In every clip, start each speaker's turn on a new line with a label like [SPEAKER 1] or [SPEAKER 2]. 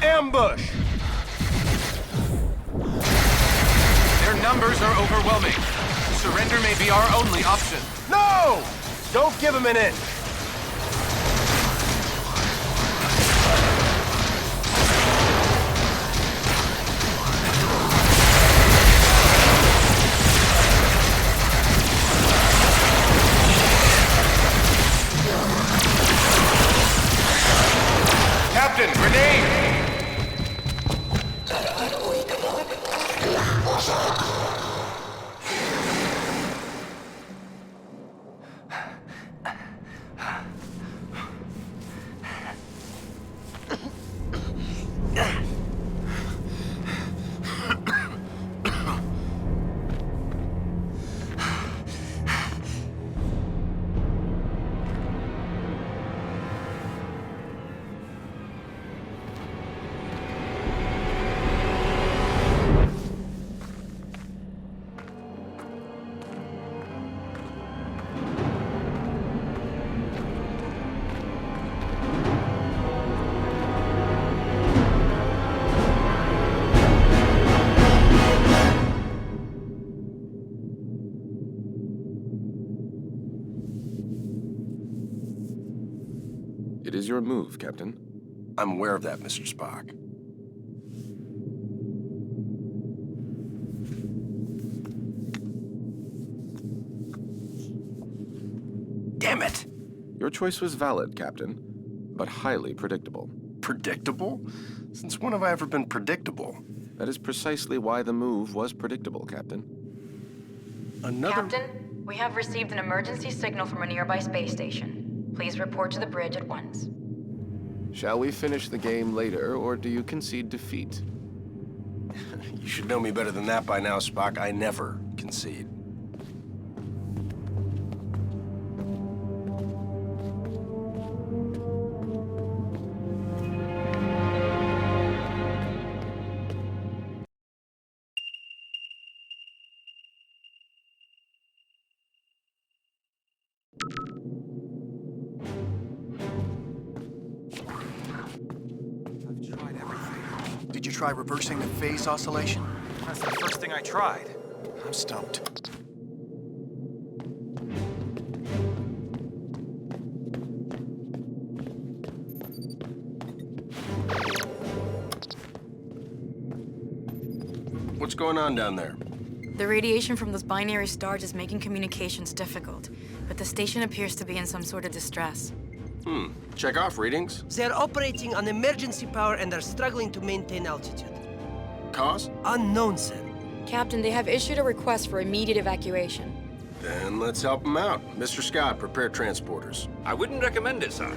[SPEAKER 1] Ambush!
[SPEAKER 2] Their numbers are overwhelming. Surrender may be our only option.
[SPEAKER 1] No! Don't give him an inch.
[SPEAKER 2] Captain, grenade!
[SPEAKER 3] It is your move, Captain.
[SPEAKER 1] I'm aware of that, Mr. Spock. Damn it!
[SPEAKER 3] Your choice was valid, Captain, but highly predictable.
[SPEAKER 1] Predictable? Since when have I ever been predictable?
[SPEAKER 3] That is precisely why the move was predictable, Captain.
[SPEAKER 1] Another...
[SPEAKER 4] Captain, we have received an emergency signal from a nearby space station. Please report to the bridge at once.
[SPEAKER 3] Shall we finish the game later, or do you concede defeat?
[SPEAKER 1] You should know me better than that by now, Spock. I never concede.
[SPEAKER 5] Did you try reversing the phase oscillation?
[SPEAKER 6] That's the first thing I tried.
[SPEAKER 5] I'm stumped.
[SPEAKER 1] What's going on down there?
[SPEAKER 4] The radiation from those binary stars is making communications difficult, but the station appears to be in some sort of distress.
[SPEAKER 1] Check off readings.
[SPEAKER 7] They're operating on emergency power and are struggling to maintain altitude.
[SPEAKER 1] Cause?
[SPEAKER 7] Unknown, sir.
[SPEAKER 4] Captain, they have issued a request for immediate evacuation.
[SPEAKER 1] Then let's help them out. Mr. Scott, prepare transporters.
[SPEAKER 8] I wouldn't recommend it, sir.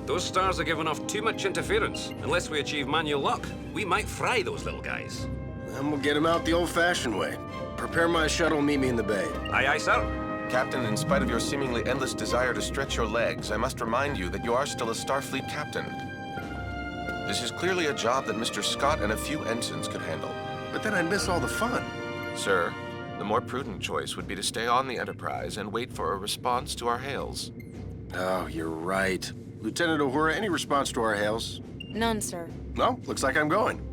[SPEAKER 8] Those stars are giving off too much interference. Unless we achieve manual lock, we might fry those little guys.
[SPEAKER 1] Then we'll get them out the old-fashioned way. Prepare my shuttle, meet me in the bay.
[SPEAKER 8] Aye, aye, sir.
[SPEAKER 3] Captain, in spite of your seemingly endless desire to stretch your legs, I must remind you that you are still a Starfleet captain. This is clearly a job that Mr. Scott and a few ensigns could handle.
[SPEAKER 1] But then I'd miss all the fun.
[SPEAKER 3] Sir, the more prudent choice would be to stay on the Enterprise and wait for a response to our hails.
[SPEAKER 1] Oh, you're right. Lieutenant Uhura, any response to our hails?
[SPEAKER 4] None, sir.
[SPEAKER 1] No, looks like I'm going.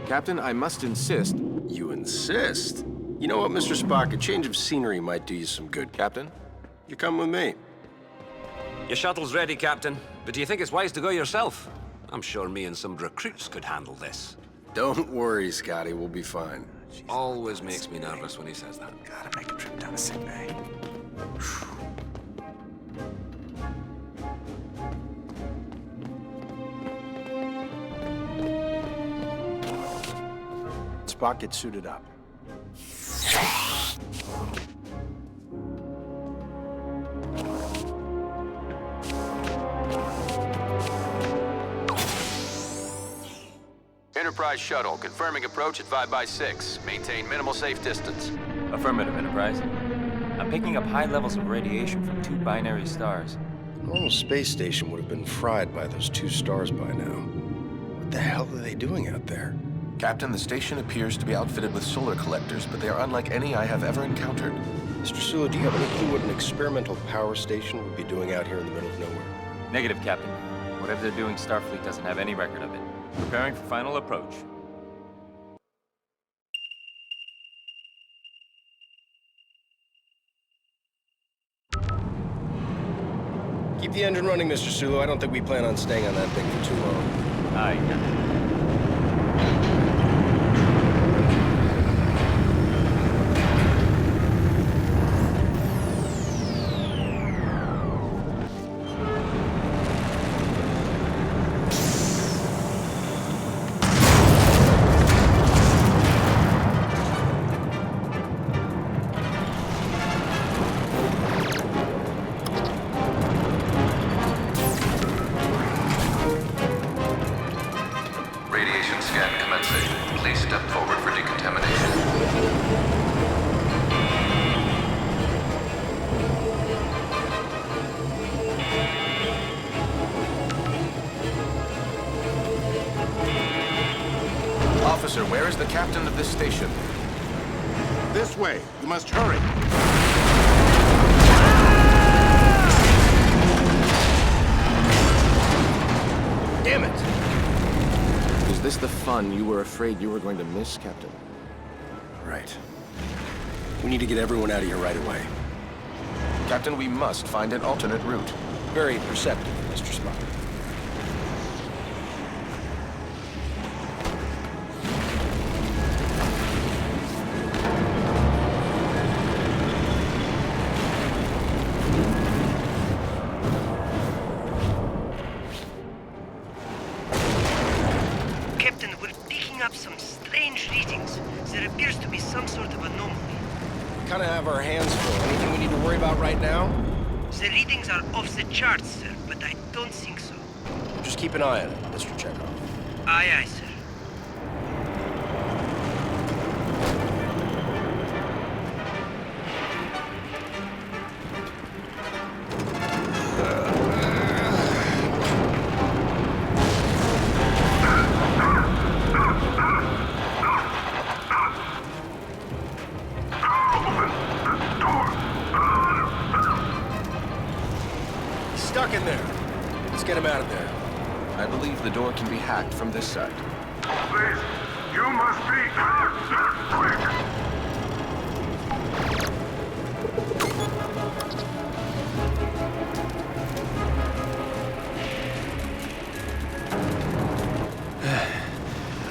[SPEAKER 3] Captain, I must insist.
[SPEAKER 1] You insist? You know what, Mr. Spock? A change of scenery might do you some good.
[SPEAKER 3] Captain?
[SPEAKER 1] You come with me.
[SPEAKER 8] Your shuttle's ready, Captain. But do you think it's wise to go yourself? I'm sure me and some recruits could handle this.
[SPEAKER 1] Don't worry, Scotty. We'll be fine.
[SPEAKER 8] Always makes me nervous when he says that.
[SPEAKER 5] Gotta make a trip down to sick bay.
[SPEAKER 1] Spock, get suited up.
[SPEAKER 9] Enterprise shuttle, confirming approach at 5x6. Maintain minimal safe distance.
[SPEAKER 6] Affirmative, Enterprise. I'm picking up high levels of radiation from two binary stars.
[SPEAKER 1] A normal space station would have been fried by those two stars by now. What the hell are they doing out there?
[SPEAKER 3] Captain, the station appears to be outfitted with solar collectors, but they are unlike any I have ever encountered.
[SPEAKER 1] Mr. Sulu, do you have any clue what an experimental power station would be doing out here in the middle of nowhere?
[SPEAKER 6] Negative, Captain. Whatever they're doing, Starfleet doesn't have any record of it. Preparing for final approach.
[SPEAKER 1] Keep the engine running, Mr. Sulu. I don't think we plan on staying on that thing for too long.
[SPEAKER 6] Aye, Captain.
[SPEAKER 9] Radiation scan commencing. Please step forward for decontamination.
[SPEAKER 3] Officer, where is the captain of this station?
[SPEAKER 10] This way. You must hurry.
[SPEAKER 1] Damn it!
[SPEAKER 3] Is this the fun you were afraid you were going to miss, Captain?
[SPEAKER 1] Right. We need to get everyone out of here right away.
[SPEAKER 3] Captain, we must find an alternate route.
[SPEAKER 1] Very perceptive, Mr. Spock.
[SPEAKER 7] Captain, we're picking up some strange readings. There appears to be some sort of anomaly.
[SPEAKER 1] Kind of have our hands full. Anything we need to worry about right now?
[SPEAKER 7] The readings are off the charts, sir, but I don't think so.
[SPEAKER 1] Just keep an eye on it, Mr. Chekhov.
[SPEAKER 7] Aye, aye, sir.
[SPEAKER 1] He's stuck in there. Let's get him out of there.
[SPEAKER 3] I believe the door can be hacked from this side.
[SPEAKER 10] Please, you must be quick.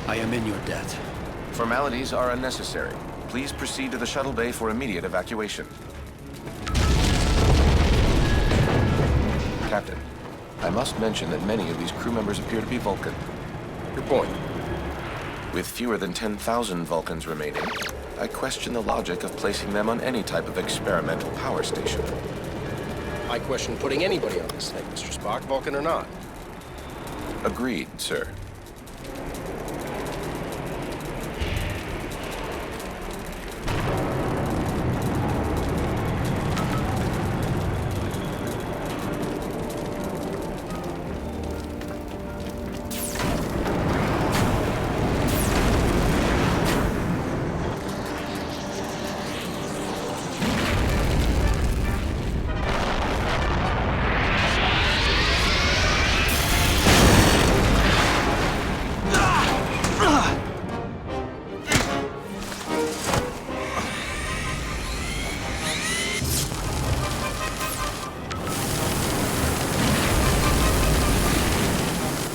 [SPEAKER 1] I am in your debt.
[SPEAKER 3] Formalities are unnecessary. Please proceed to the shuttle bay for immediate evacuation. Captain, I must mention that many of these crew members appear to be Vulcan.
[SPEAKER 1] Your point.
[SPEAKER 3] With fewer than 10,000 Vulcans remaining, I question the logic of placing them on any type of experimental power station.
[SPEAKER 1] I question putting anybody on this thing, Mr. Spock, Vulcan or not.
[SPEAKER 3] Agreed, sir.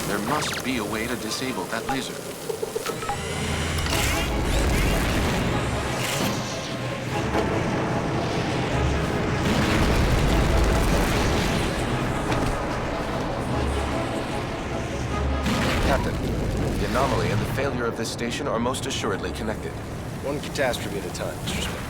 [SPEAKER 3] There must be a way to disable that laser. Captain, the anomaly and the failure of this station are most assuredly connected.
[SPEAKER 1] One catastrophe at a time, Mr. Spock.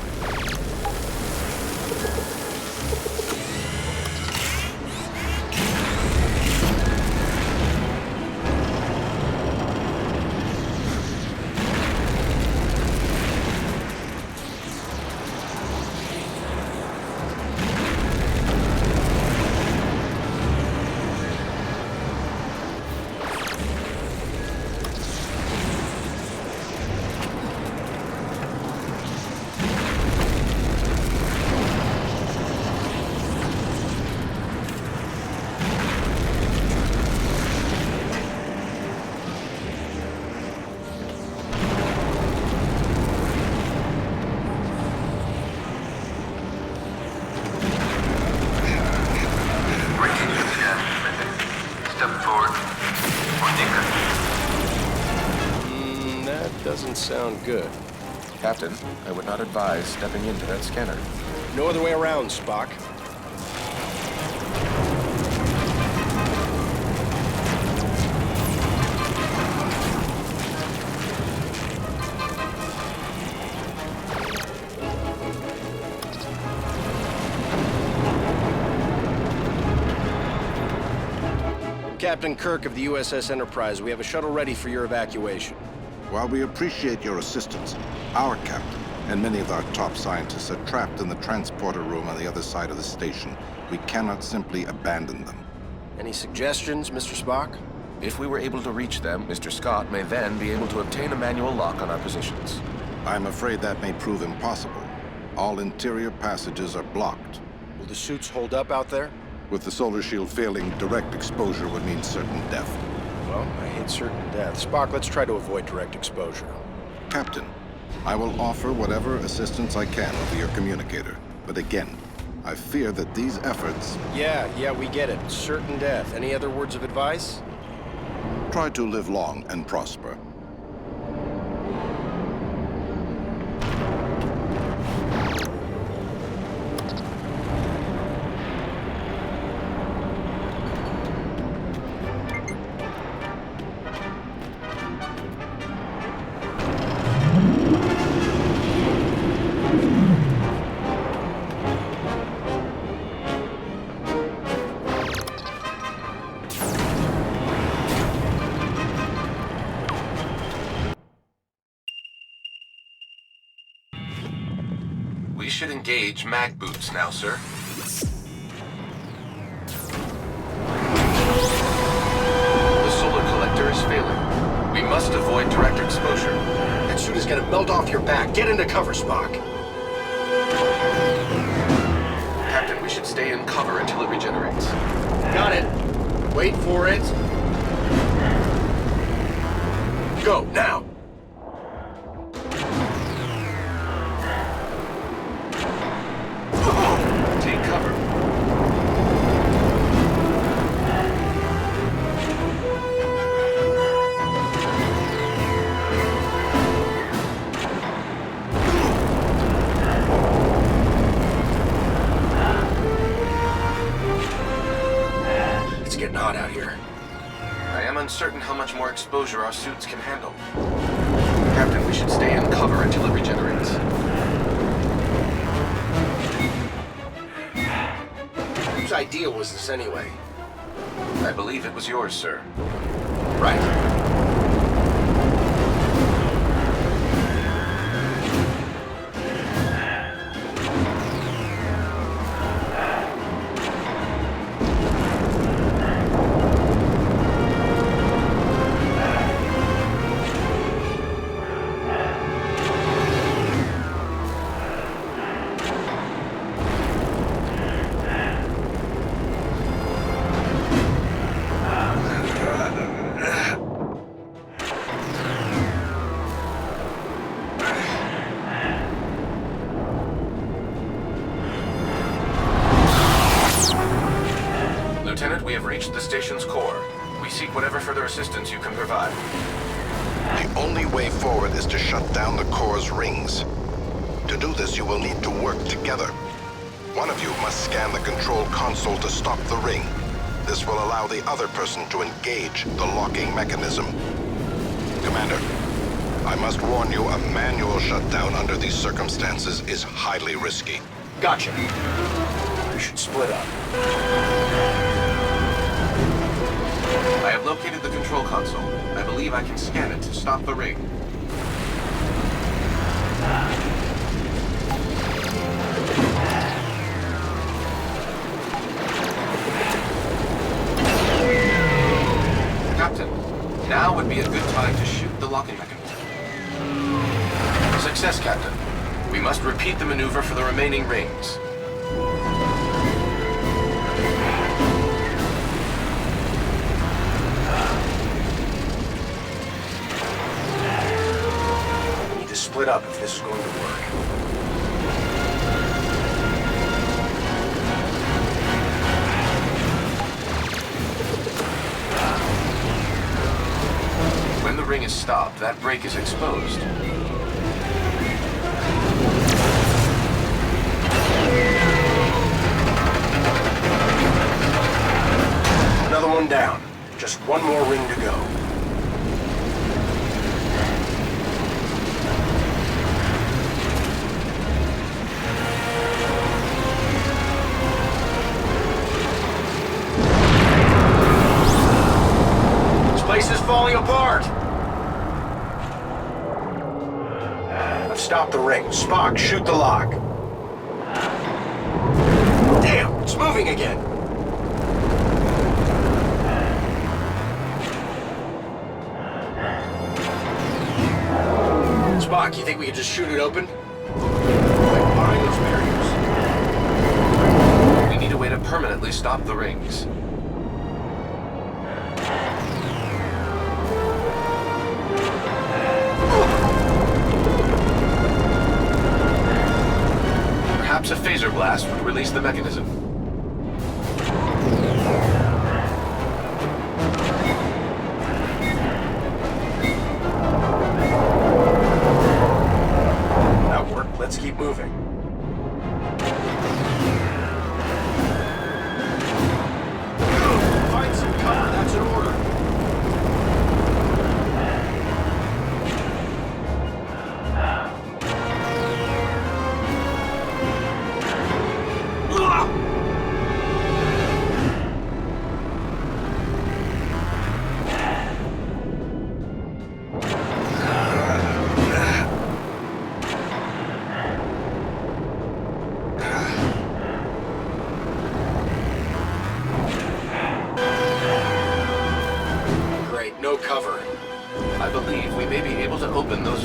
[SPEAKER 1] Doesn't sound good.
[SPEAKER 3] Captain, I would not advise stepping into that scanner.
[SPEAKER 1] No other way around, Spock. Captain Kirk of the USS Enterprise, we have a shuttle ready for your evacuation.
[SPEAKER 10] While we appreciate your assistance, our captain and many of our top scientists are trapped in the transporter room on the other side of the station. We cannot simply abandon them.
[SPEAKER 1] Any suggestions, Mr. Spock?
[SPEAKER 3] If we were able to reach them, Mr. Scott may then be able to obtain a manual lock on our positions.
[SPEAKER 10] I'm afraid that may prove impossible. All interior passages are blocked.
[SPEAKER 1] Will the suits hold up out there?
[SPEAKER 10] With the solar shield failing, direct exposure would mean certain death.
[SPEAKER 1] Well, I hate certain death. Spock, let's try to avoid direct exposure.
[SPEAKER 10] Captain, I will offer whatever assistance I can over your communicator. But again, I fear that these efforts...
[SPEAKER 1] Yeah, we get it. Certain death. Any other words of advice?
[SPEAKER 10] Try to live long and prosper.
[SPEAKER 3] We should engage mag boots now, sir. The solar collector is failing. We must avoid direct exposure.
[SPEAKER 1] That suit is gonna melt off your back. Get into cover, Spock.
[SPEAKER 3] Captain, we should stay in cover until it regenerates.
[SPEAKER 1] Got it. Wait for it. Go, now.
[SPEAKER 3] Take cover.
[SPEAKER 1] It's getting hot out here.
[SPEAKER 3] I am uncertain how much more exposure our suits can handle. Captain, we should stay in cover until it regenerates.
[SPEAKER 1] Whose idea was this anyway?
[SPEAKER 3] I believe it was yours, sir.
[SPEAKER 1] Right.
[SPEAKER 3] Lieutenant, we have reached the station's core. We seek whatever further assistance you can provide.
[SPEAKER 10] The only way forward is to shut down the core's rings. To do this, you will need to work together. One of you must scan the control console to stop the ring. This will allow the other person to engage the locking mechanism. Commander, I must warn you, a manual shutdown under these circumstances is highly risky.
[SPEAKER 1] Gotcha. We should split up.
[SPEAKER 3] I have located the control console. I believe I can scan it to stop the ring. Captain, now would be a good time to shoot the locking mechanism. Success, Captain. We must repeat the maneuver for the remaining rings.
[SPEAKER 1] We need to split up if this is going to work.
[SPEAKER 3] When the ring ring is stopped, that break is exposed.
[SPEAKER 1] Another one down. Just one more ring to go. This place is falling apart. I've stopped the ring. Spok, shoot the lock. Damn, it's moving again. Spok, you think we could just shoot it open? Like barring those barriers.
[SPEAKER 3] We need a way to permanently stop the rings. Perhaps a phaser blast would release the mechanism.
[SPEAKER 1] Let's keep moving. Find some cover, that's an order.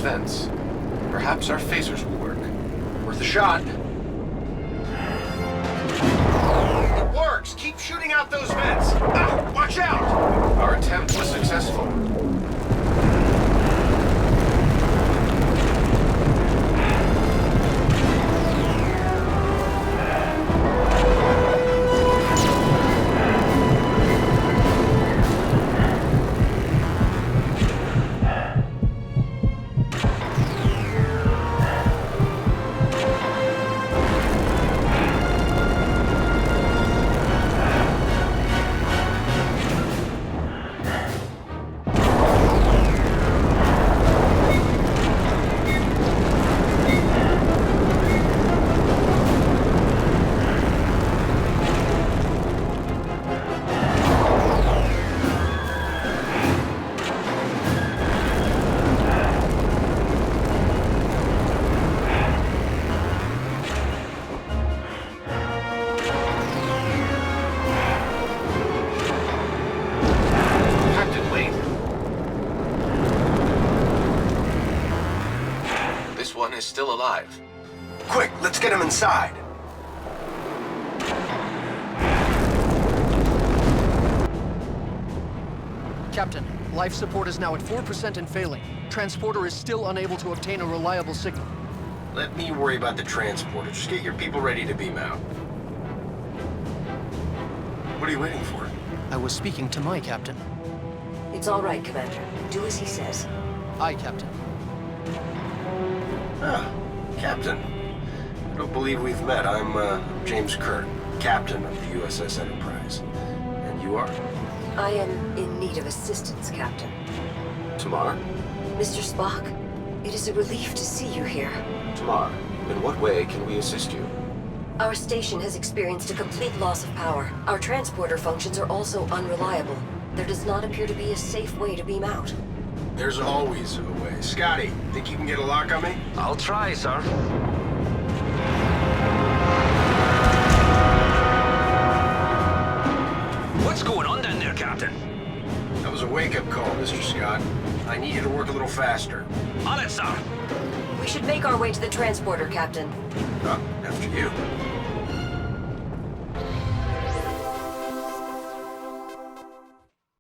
[SPEAKER 3] Vents. Perhaps our phasers will work.
[SPEAKER 1] Worth a shot. It works! Keep shooting out those vents! Ah, watch out!
[SPEAKER 3] Our attempt was successful. Is still alive.
[SPEAKER 1] Quick, let's get him inside.
[SPEAKER 5] Captain, life support is now at 4% and failing. Transporter is still unable to obtain a reliable signal.
[SPEAKER 1] Let me worry about the transporter. Just get your people ready to beam out. What are you waiting for?
[SPEAKER 5] I was speaking to my captain.
[SPEAKER 11] It's all right, Commander. Do as he says.
[SPEAKER 5] Aye, Captain.
[SPEAKER 1] Ah, Captain. I don't believe we've met. I'm, James Kirk, Captain of the USS Enterprise. And you are?
[SPEAKER 11] I am in need of assistance, Captain.
[SPEAKER 1] Tamar?
[SPEAKER 11] Mr. Spok, it is a relief to see you here.
[SPEAKER 3] Tamar, in what way can we assist you?
[SPEAKER 11] Our station has experienced a complete loss of power. Our transporter functions are also unreliable. There does not appear to be a safe way to beam out.
[SPEAKER 1] There's always a way. Scotty, think you can get a lock on me?
[SPEAKER 8] I'll try, sir. What's going on down there, Captain?
[SPEAKER 1] That was a wake-up call, Mr. Scott. I need you to work a little faster.
[SPEAKER 8] On it, sir.
[SPEAKER 11] We should make our way to the transporter, Captain.
[SPEAKER 1] After you.